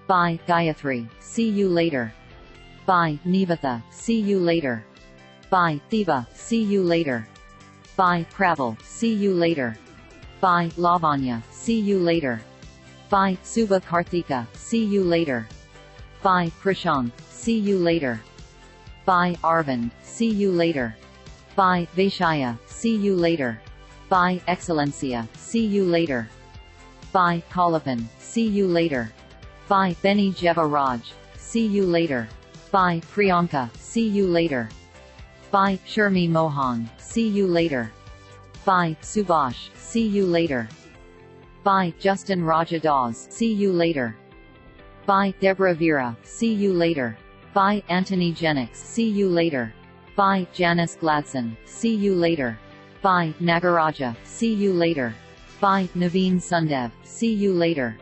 Bye, Gayatri. See you later. Bye, Nivatha. See you later. Bye, Thiba. See you later. Bye, Praval. See you later. Bye, Lavanya. See you later. Bye, Subha Karthika. See you later. Bye, Prashant. See you later. Bye, Arvind. See you later. Bye, Vaishaya. See you later. Bye, Excellencia. See you later. Bye, Kalapan. See you later. Bye, Beni Jeva Raj. See you later. Bye, Priyanka. See you later. Bye, Sharmi Mohan. See you later. Bye, Subhash. See you later. Bye, Justin Rajadas. See you later. Bye, Deborah Vera. See you later. Bye, Anthony Jennings. See you later. Bye, Janice Gladson. See you later. Bye, Nagaraja. See you later. Bye, Naveen Sundev. See you later.